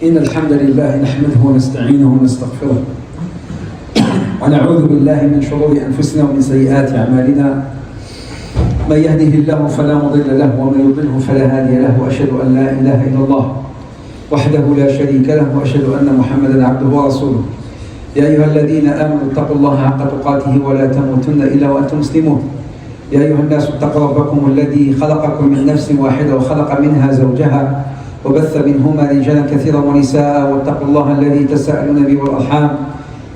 إن الحمد لله نحمده ونستعينه ونستغفره ونعوذ بالله من شرور أنفسنا ومن سيئات أعمالنا. من يهده الله فلا مضل له ومن يضله فلا هادي له، وأشهد أن لا إله إلا الله وحده لا شريك له، وأشهد أن محمدا عبده ورسوله. يا أيها الذين آمنوا اتقوا الله حق تقاته ولا تموتن إلا وأنتم مسلمون. يا أيها الناس اتقوا ربكم الذي خلقكم من نفس واحدة وخلق منها زوجها وبث منهما رجالا كثيرا ونساء، واتقوا الله الذي تساءلون به والأرحام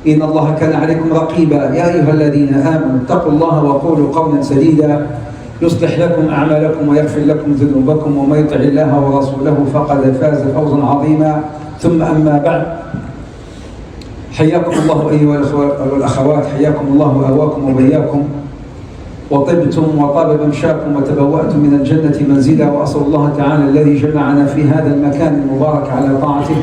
إن الله كان عليكم رقيبا. يا أيها الذين آمنوا اتقوا الله وقولوا قولا سديدا يصلح لكم أعمالكم ويغفر لكم ذنوبكم، ومن يطع الله ورسوله فقد فاز فوزا عظيما. ثم أما بعد، حياكم الله أيها الأخوة والأخوات، حياكم الله وأواكم وبياكم، وطبتم وطاب ممشاكم وتبوأتم من الجنة منزلا. وأسأل الله تعالى الذي جمعنا في هذا المكان المبارك على طاعته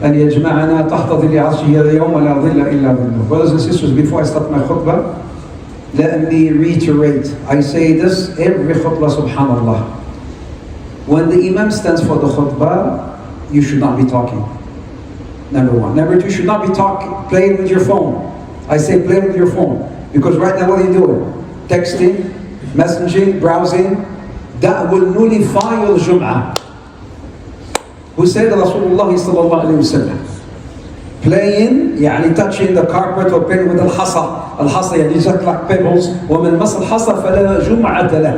أن يجمعنا تحت ظل عرشه يوم لا ظل إلا ظله. Brothers and sisters, before I start my khutbah, let me reiterate. I say this every khutbah, subhanallah. When the imam stands for the khutbah, you should not be talking. Number one. Number two, you should not be playing with your phone. I say play with your phone, because right now what are you doing? Texting, messaging, browsing. That will nullify your Jum'ah. Who said Rasulullah sallallahu alayhi wa sallam? Playing, يعني touching the carpet or playing with al-hasa. Al-hasa يعني just like pebbles. وَمَنْ مَسَ الْحَصَى فَلَا جُمْعَةَ لَهُ.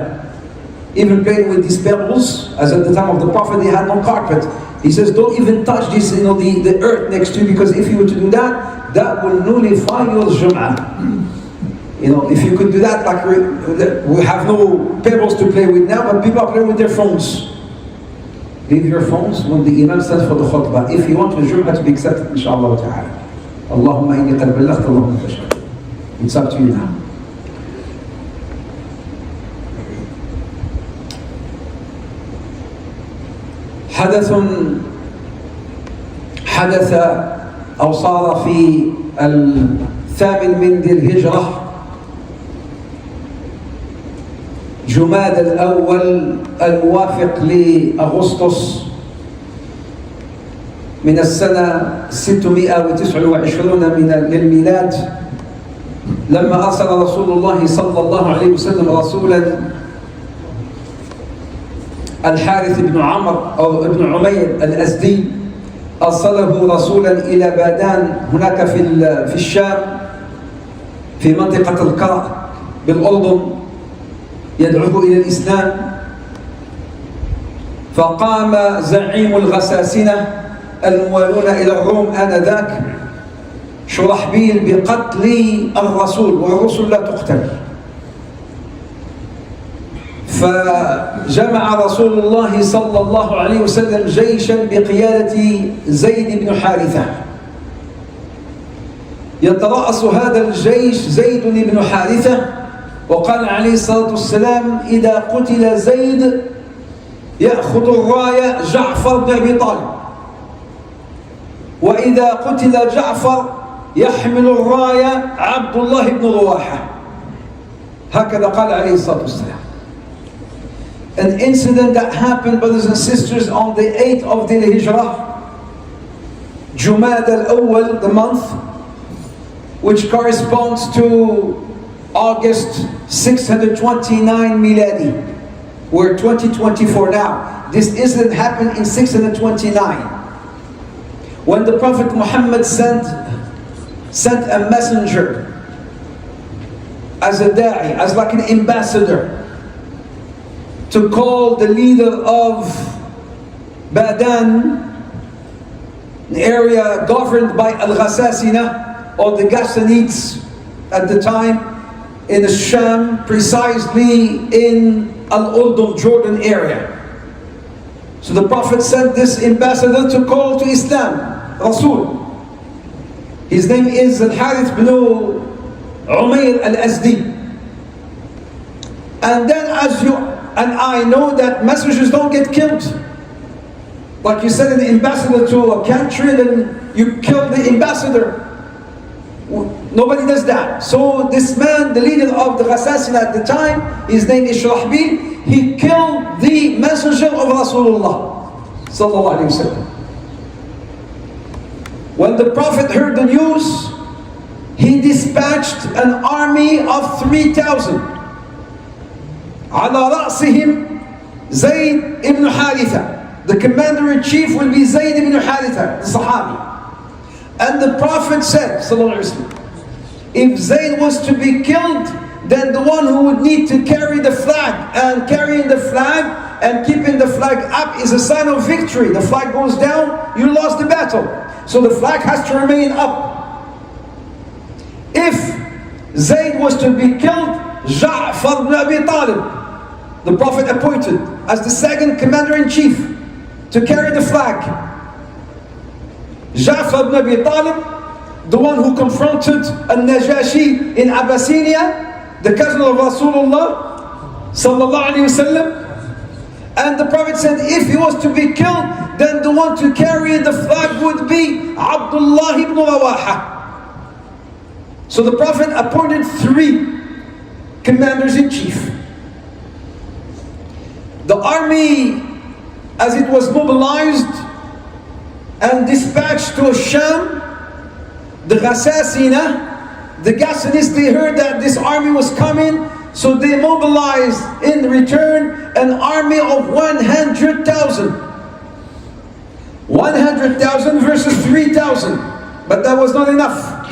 Even playing with these pebbles, as at the time of the Prophet they had no carpet. He says don't even touch this, the earth next to you, because if you were to do that, that will nullify your Jum'ah. If you could do that, like we have no pebbles to play with now, but people are playing with their phones. Leave your phones when the imam stands for the khutbah. If you want your Jum'ah to be accepted, inshallah ta'ala. Allahumma inni qad ballaghta, Allahumma fashhad. It's up to you now. حدث أو صار في 8 من ذي الهجرة جماد الأول الموافق لأغسطس من السنة 629 للميلاد، لما أرسل رسول الله صلى الله عليه وسلم رسولا الحارث بن عمرو أو ابن عمير الأزدي، أرسله رسولا إلى بادان هناك في الشام في منطقة القرع بالأردن، يدعوه إلى الإسلام. فقام زعيم الغساسنة الموالون إلى الروم آنذاك شرحبيل بقتل الرسول، والرسل لا تقتل. فجمع رسول الله صلى الله عليه وسلم جيشا بقيادة زيد بن حارثة. يترأس هذا الجيش زيد بن حارثة، وقال عليه الصلاة والسلام إذا قتل زيد يأخذ الراية جعفر بن أبي طالب، وإذا قتل جعفر يحمل الراية عبد الله بن رواحة. هكذا قال عليه الصلاة والسلام. An incident that happened, brothers and sisters, on the 8th of the Hijrah, Jumad al-Awwal, the month, which corresponds to August 629 Miladi. We're 2024 now. This incident happened in 629, when the Prophet Muhammad sent a messenger as a da'i, as like an ambassador, to call the leader of Badan, an area governed by Al-Ghasasina, or the Ghassanids at the time, in the Sham, precisely in Al-Urdun, Jordan area. So the Prophet sent this ambassador to call to Islam, Rasul. His name is Al-Harith bin Umayr al-Azdi. And then as you and I know that messengers don't get killed. Like you send an ambassador to a country, then you kill the ambassador. Nobody does that. So this man, the leader of the Ghassasina at the time, his name is Shurahbil, he killed the messenger of Rasulullah sallallahu alaihi wasallam. When the Prophet heard the news, he dispatched an army of 3,000. على رأسهم زيد ibn Haritha. The commander-in-chief will be Zayd ibn Haritha, the Sahabi. And the Prophet said, sallallahu alaihi wasallam, if Zayd was to be killed, then the one who would need to carry the flag, and carrying the flag and keeping the flag up is a sign of victory. The flag goes down, you lost the battle. So the flag has to remain up. If Zayd was to be killed, Ja'far ibn Abi Talib, the Prophet appointed as the second commander-in-chief to carry the flag. Ja'far ibn Abi Talib, the one who confronted Al-Najashi in Abyssinia, the cousin of Rasulullah sallallahu alaihi wasallam. And the Prophet said, if he was to be killed, then the one to carry the flag would be Abdullah ibn Rawaha. So the Prophet appointed 3 commanders-in-chief. The army, as it was mobilized and dispatched to Sham, the Ghasasina, the Ghassanists, they heard that this army was coming, so they mobilized in return an army of 100,000. 100,000 versus 3,000. But that was not enough.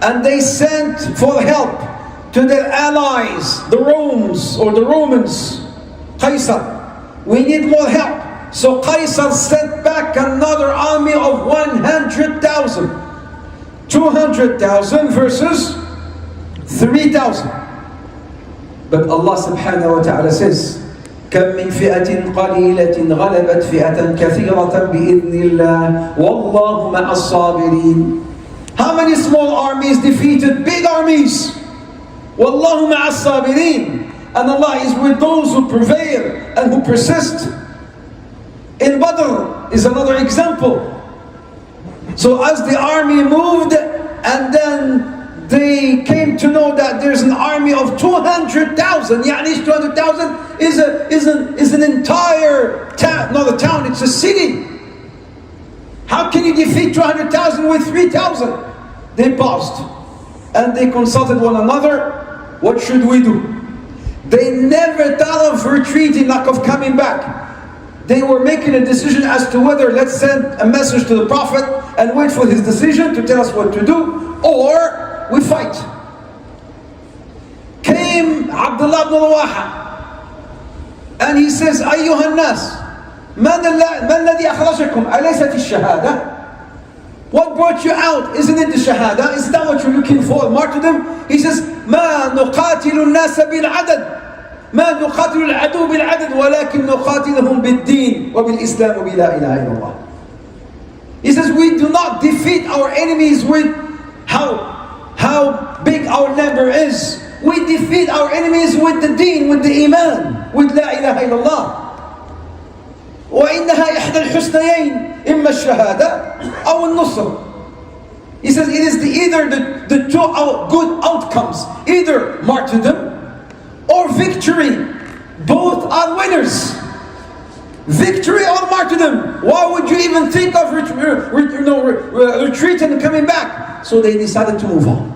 And they sent for help to their allies, the Romans. Qaisar, we need more help. So Qaisar sent back another army of 100,000. 200,000 versus 3,000. But Allah subhanahu wa ta'ala says, كم من فئة قليلة غلبت فئة كثيرة بإذن الله والله مع الصابرين. How many small armies defeated big armies? والله مع الصابرين. And Allah is with those who prevail and who persist. In Badr is another example. So as the army moved, and then they came to know that there's an army of 200,000. Yani 200,000 is an entire town, not a town, it's a city. How can you defeat 200,000 with 3,000? They paused and they consulted one another. What should we do? They never thought of retreating, like of coming back. They were making a decision as to whether let's send a message to the Prophet and wait for his decision to tell us what to do, or we fight. Came Abdullah ibn Rawaha and he says, أيها الناس ما الذي أخرجكم أليست الشهادة? What brought you out? Isn't it the shahada? Is that what you're looking for? Martyrdom? He says, ما نقاتل الناس بالعدد ما نقاتل العدو بالعدد ولكن نقاتلهم بالدين وبالإسلام وبلا إله إلا الله. He says, we do not defeat our enemies with how big our number is. We defeat our enemies with the deen, with the iman, with la ilaha illallah. وإنها إحدى الحسنيين إما الشهادة أو النصر. He says it is either the two good outcomes, either martyrdom or victory. Both are winners. Victory or martyrdom. Why would you even think of retreating and coming back? So they decided to move on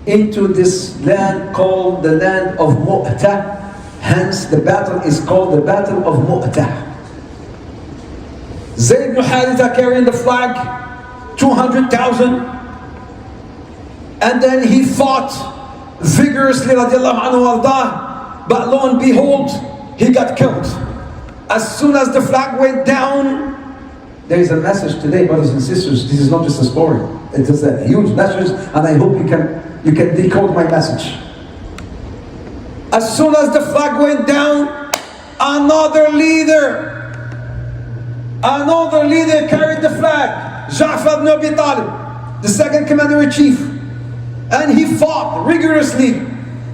into this land called the land of Mu'tah. Hence the battle is called the Battle of Mu'tah. Zayd ibn Haritha carrying the flag, 200,000. And then he fought vigorously, radiallahu anhu wardah, but lo and behold, he got killed. As soon as the flag went down, there is a message today, brothers and sisters. This is not just a story. It is a huge message, and I hope you can decode my message. As soon as the flag went down, another leader carried the flag, Ja'far ibn Abi Talib, the second commander-in-chief. And he fought rigorously,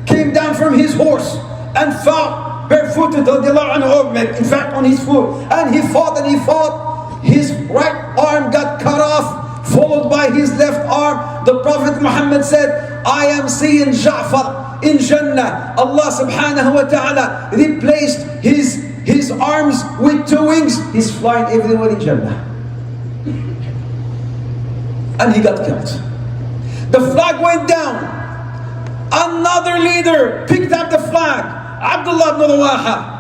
came down from his horse and fought barefooted, in fact on his foot. And he fought, his right arm got cut off, followed by his left arm. The Prophet Muhammad said, I am seeing Ja'far in Jannah. Allah subhanahu wa ta'ala replaced his arms with 2 wings. He's flying everywhere in Jannah. and he got killed. The flag went down. Another leader picked up the flag, Abdullah ibn Rawaha,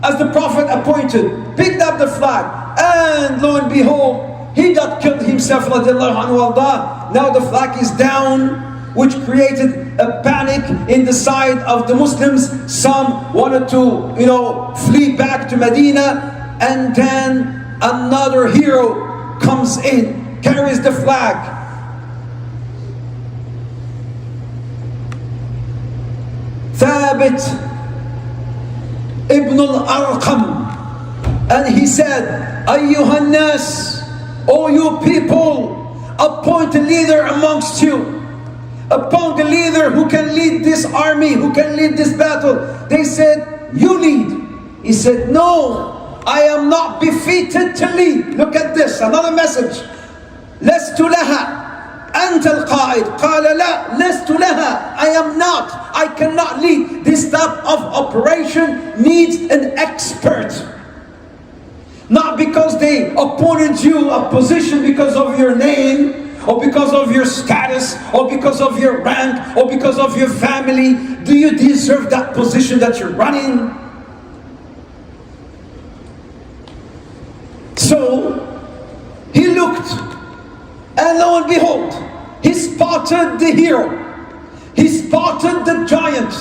as the Prophet appointed, picked up the flag, and lo and behold, he got killed himself, radiallahu anhu ardah. Now the flag is down, which created a panic in the side of the Muslims. Some wanted to, flee back to Medina, and then another hero comes in, carries the flag. Thabit ibn al-Arqam, and he said, Ayyuhan nas, O you people, appoint a leader amongst you. Appoint a leader who can lead this army, who can lead this battle. They said, you lead. He said, no, I am not befitted to lead. Look at this, another message. لست لها أنت القائد. قال لا لست لها, I am not, I cannot lead. This type of operation needs an expert. Not because they appointed you a position because of your name, or because of your status, or because of your rank, or because of your family. Do you deserve that position that you're running? So he looked, and lo and behold, he spotted the hero, he spotted the giant,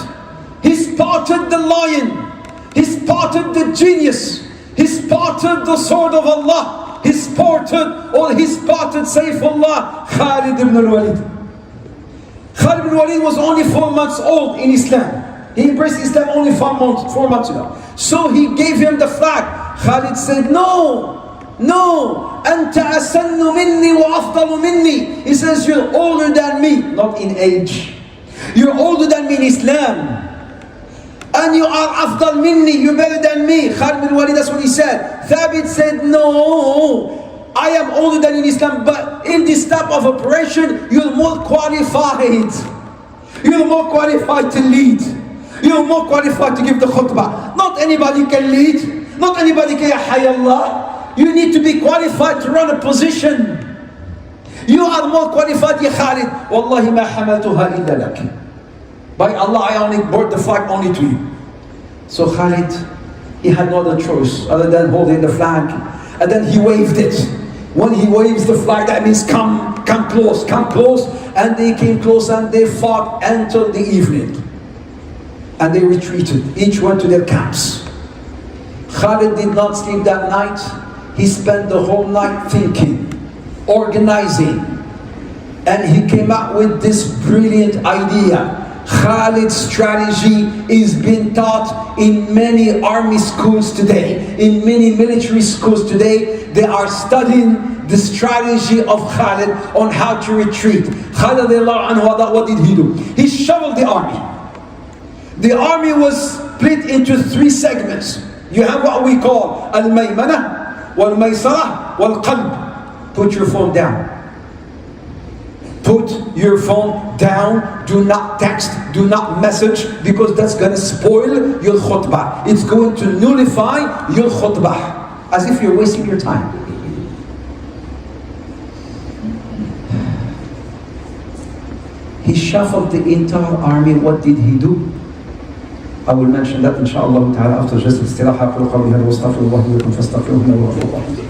he spotted the lion, he spotted the genius, he spotted the sword of Allah, he spotted Saifullah, Khalid ibn al-Walid. Khalid ibn al-Walid was only 4 months old in Islam. He embraced Islam only 4 months ago. So he gave him the flag. Khalid said, no, أنت أسن مني وأفضل مني. He says, you're older than me, not in age. You're older than me in Islam. And you are afdal minni, you're better than me. Khalid bin Walid, that's what he said. Thabit said, no, I am older than in Islam, but in this type of operation, you're more qualified. You're more qualified to lead. You're more qualified to give the khutbah. Not anybody can lead. Not anybody can hayya Allah. You need to be qualified to run a position. You are more qualified, ya Khalid. Wallahi ma hamaltuha illa lak. By Allah, I only brought the flag only to you. So Khalid, he had no other choice other than holding the flag. And then he waved it. When he waves the flag, that means come close, come close. And they came close and they fought until the evening. And they retreated. Each went to their camps. Khalid did not sleep that night. He spent the whole night thinking, organizing. And he came up with this brilliant idea. Khalid's strategy is being taught in many army schools today, in many military schools today. They are studying the strategy of Khalid on how to retreat. Khalid, what did he do? He shoveled the army. The army was split into 3 segments. You have what we call al-maymana, wal-maysara, wal-qalb. Put your phone down. Put your phone down. Do not text, do not message, because that's going to spoil your khutbah. It's going to nullify your khutbah, as if you're wasting your time. He shuffled the entire army. What did he do? I will mention that inshallah ta'ala after just istiraha. أقول قولي هذا وأستغفر الله لي ولكم فاستغفروه إنه هو الغفور الرحيم.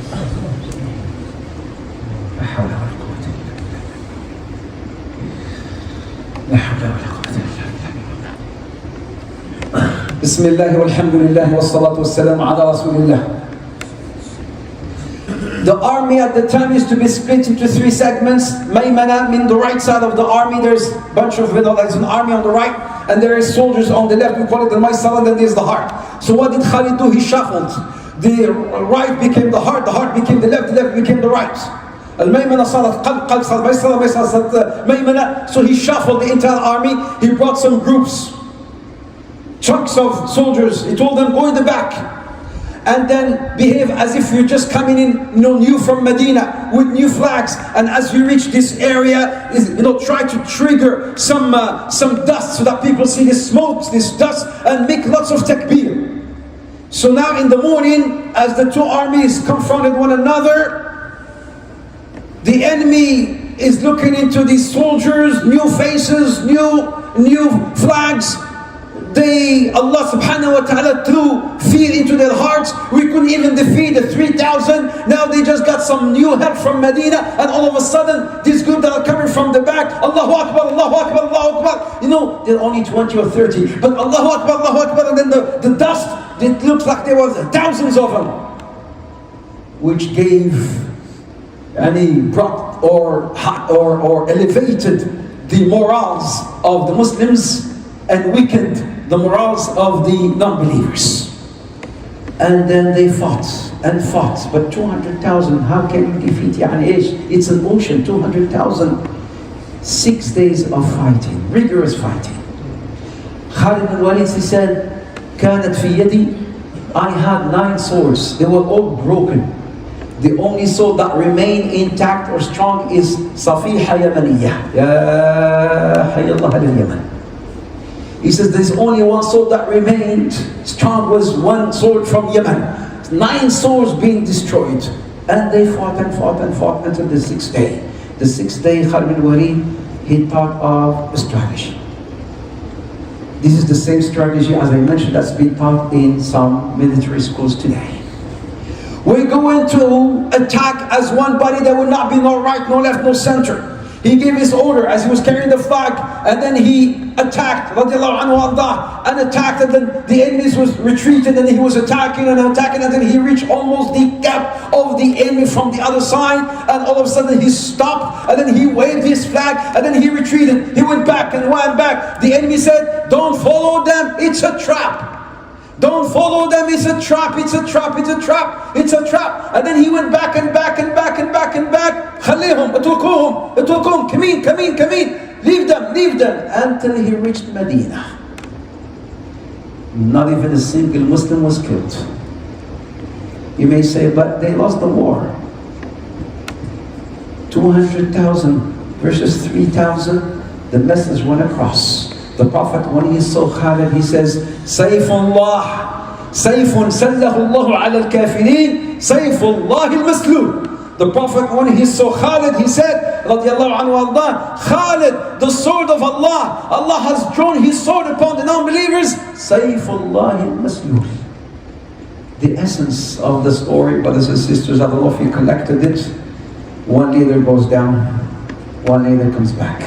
لا حول ولا قوة إلا بالله. لا حول ولا قوة إلا بالله. بسم الله والحمد لله والصلاة والسلام على رسول الله. The army at the time used to be split into 3 segments. Maymana, mean the right side of the army. There's a bunch of there's an army on the right, and there is soldiers on the left. We call it the Maysara, and then there's the heart. So what did Khalid do? He shuffled. The right became the heart became the left became the right. Al-Maymana sarat qalb, qalb sarat Maysara, Maysara sarat Maymana. So he shuffled the entire army. He brought some groups, chunks of soldiers. He told them, go in the back. And then behave as if you're just coming in, new from Medina with new flags. And as you reach this area, try to trigger some dust so that people see this smoke, this dust, and make lots of takbir. So now in the morning, as the 2 armies confronted one another, The enemy is looking into these soldiers, new faces, new flags. Allah subhanahu wa ta'ala threw fear into their hearts. We couldn't even defeat the 3,000. Now they just got some new help from Medina, and all of a sudden these group that are coming from the back, Allahu Akbar, Allahu Akbar, Allahu Akbar. You know, they're only 20 or 30, but Allahu Akbar, Allahu Akbar, and then the dust, it looks like there was thousands of them, which gave brought or elevated the morals of the Muslims and weakened the morals of the non-believers. And then they fought and fought. But 200,000, how can you defeat It's an ocean, 200,000. 6 days of fighting, rigorous fighting. Khalid bin Walid, he said, كانت في يدي, I had 9 swords. They were all broken. The only sword that remained intact or strong is Safiha Yamaniyah. Ya Hayyallah al-Yaman. He says there's only one sword that remained strong, was one sword from Yemen. 9 swords being destroyed. And they fought and fought and fought until the 6th day. The 6th day, Khalid bin Walid, he thought of a strategy. This is the same strategy, as I mentioned, that's been taught in some military schools today. We're going to attack as one body. There will not be no right, no left, no center. He gave his order as he was carrying the flag, and then he attacked, radiallahu anhu, and attacked, and then the enemies was retreated, and he was attacking, and then he reached almost the gap of the enemy from the other side, and all of a sudden he stopped, and then he waved his flag, and then he retreated. He went back and went back. The enemy said, "Don't follow them, it's a trap. Don't follow them, it's a trap, it's a trap, it's a trap, it's a trap." And then he went back and back and back and back and back. خليهم اتركوهم come in, leave them, until he reached Medina. Not even a single Muslim was killed. You may say, but they lost the war. 200,000 versus 3,000, the message went across. The Prophet, when he saw Khalid, he says, Sayfullah, Sayfun sallahu ala al-kafirin, Sayfullah al-maslul. The Prophet, when he saw Khalid, he said, radiallahu anhu Allah, Khalid, the sword of Allah, Allah has drawn his sword upon the non-believers, Sayfullah al-maslul. The essence of the story, brothers and sisters, I don't know if you collected it. One leader goes down, one leader comes back.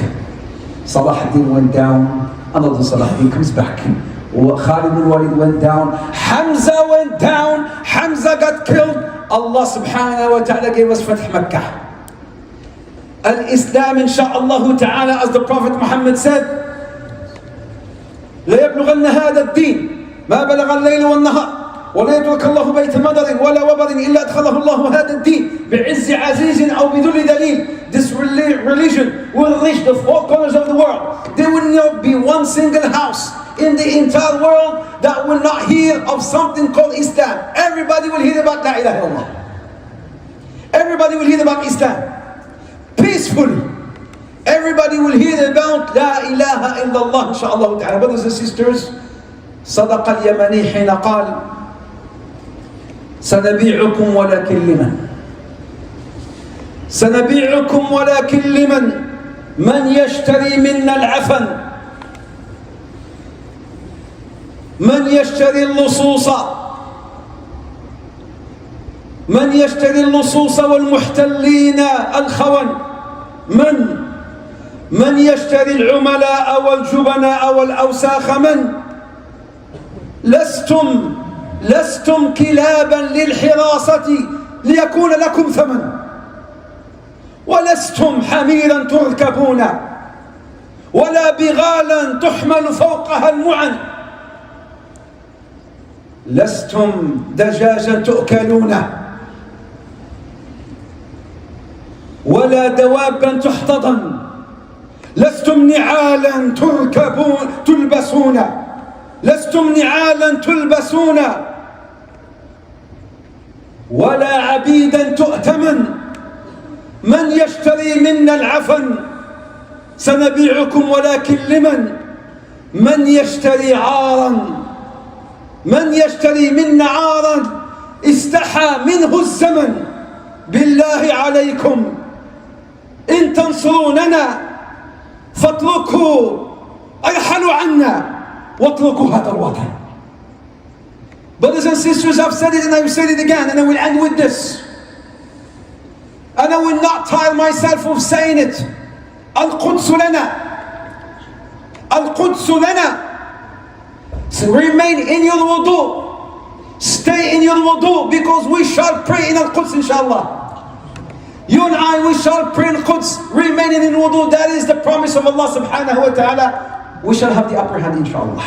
Salah ad-Din went down, another Salah ad-Din comes back. Khalid bin Walid went down, Hamza went down, Hamza got killed. Allah subhanahu wa ta'ala gave us Fath Makkah. Al-Islam, insha'Allah ta'ala, as the Prophet Muhammad said, لا يبلغن هذا الدين ما بلغ الليل والنهار ولا يترك الله بيت مدر ولا وبر إلا أدخله الله هذا الدين بعز عزيز أو بذل دليل. This religion will reach the 4 corners of the world. There will not be one single house in the entire world that will not hear of something called Islam. Everybody will hear about La ilaha illallah. Everybody will hear about Islam. Peacefully. Everybody will hear about La ilaha illallah, inshaAllah ta'ala. Brothers and sisters, صدق اليمني حين قال سنبيعكم ولكن لمن سنبيعكم ولكن لمن من يشتري منا العفن من يشتري اللصوص من يشتري اللصوص والمحتلين الخون من يشتري العملاء والجبناء والأوساخ لستم كلابا للحراسة ليكون لكم ثمن ولستم حميرا تركبون ولا بغالا تحمل فوقها المعن لستم دجاجا تؤكلون ولا دوابا تحتضن لستم نعالا تلبسون لستم نعالا تلبسون ولا عبيدا تؤتمن من يشتري منا العفن سنبيعكم ولكن لمن من يشتري عارا من يشتري منا عارا استحى منه الزمن بالله عليكم تنصروننا فاتركوا ارحلوا عنا واتركوا هذا الوطن. Brothers and sisters, I've said it and I will say it again, and I will end with this. And I will not tire myself of saying it. القدس لنا. القدس لنا. So remain in your wudu. Stay in your wudu, because we shall pray in Al-Quds inshallah. You and I, we shall pray in Quds, remaining in wudu. That is the promise of Allah subhanahu wa ta'ala. We shall have the upper hand inshallah.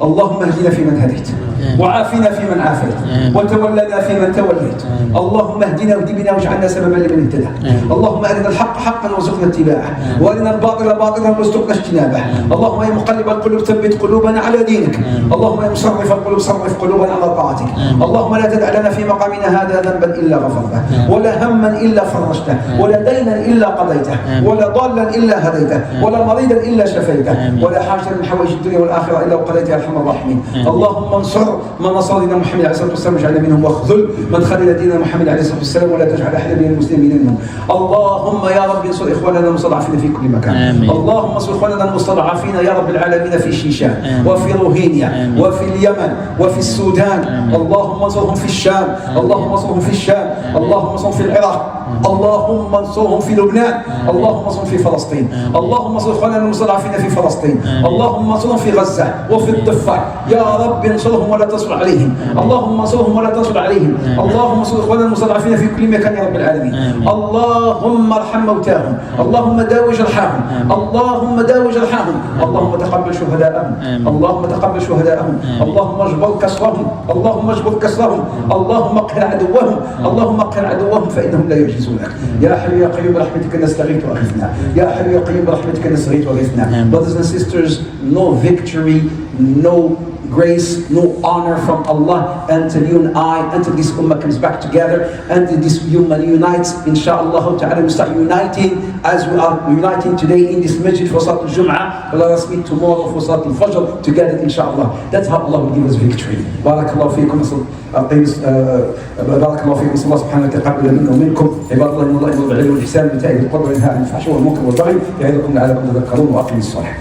اللهم اهدنا فيمن هديت وعافنا فيمن عافيت وتولنا فيمن توليت. اللهم اهدنا واهد بنا واجعلنا سببا لمن اهتدى. اللهم ارنا الحق حقا وارزقنا اتباعه وارنا الباطل باطلا وارزقنا اجتنابه. اللهم يا مقلب القلوب ثبت قلوبنا على دينك. اللهم يا مصرف القلوب صرف قلوبنا على طاعتك. اللهم لا تدع لنا في مقامنا هذا ذنبا الا غفرته ولا هما الا فرجته ولا دينا الا قضيته ولا ضالا الا هديته ولا مريضا الا شفيته ولا حاجه من حوائج الدنيا والاخره الا وقضيتها ارحم الراحمين. اللهم انصر من نصر دين محمد عليه الصلاه والسلام واجعلنا منهم، واخذل من خذل دين محمد عليه الصلاه والسلام ولا تجعل احدا من المسلمين منهم. اللهم يا رب انصر اخواننا المستضعفين في كل مكان. اللهم انصر اخواننا المستضعفين يا رب العالمين في الشيشان وفي روهينيا وفي اليمن وفي السودان. اللهم انصرهم في الشام. اللهم انصرهم في الشام. اللهم انصرهم في العراق. اللهم انصرهم في لبنان. اللهم انصرهم في فلسطين. اللهم انصر اخواننا المستضعفين في فلسطين. اللهم انصرهم في غزه وفي الضفه. يا رب انصرهم ولا تنصر عليهم. اللهم انصرهم ولا تنصر عليهم. اللهم انصر اخواننا المستضعفين في كل مكان يا رب العالمين. اللهم ارحم موتاهم. اللهم داوي جرحاهم. اللهم داوي جرحاهم. اللهم تقبل شهداءهم. اللهم تقبل شهداءهم. اللهم اجبر كسرهم. اللهم اجبر كسرهم. اللهم اقهر عدوهم. اللهم اقهر عدوهم فانهم لا يعجزونك. يا حي يا قيوم برحمتك نستغيث واغثنا. يا حي يا قيوم برحمتك نستغيث واغثنا. Brothers and sisters, no victory, no grace, no honor from Allah until you and I, until this ummah comes back together, until this ummah unites. Inshallah ta'ala, we start uniting as we are uniting today in this masjid for Salat al-Jum'ah. Let us meet tomorrow for Salat al-Fajr together inshallah. That's how Allah will give us victory. Barakallahu feekum. بارك الله فيكم. صلى الله سبحانه وتعالى منا ومنكم. عباد الله ان الله يرضى العلم والإحسان وإيتاء ذي القربى وينهى عن الفحشاء والمنكر والبغي يعظكم لعلكم تذكرون. وأقيموا الصلاة.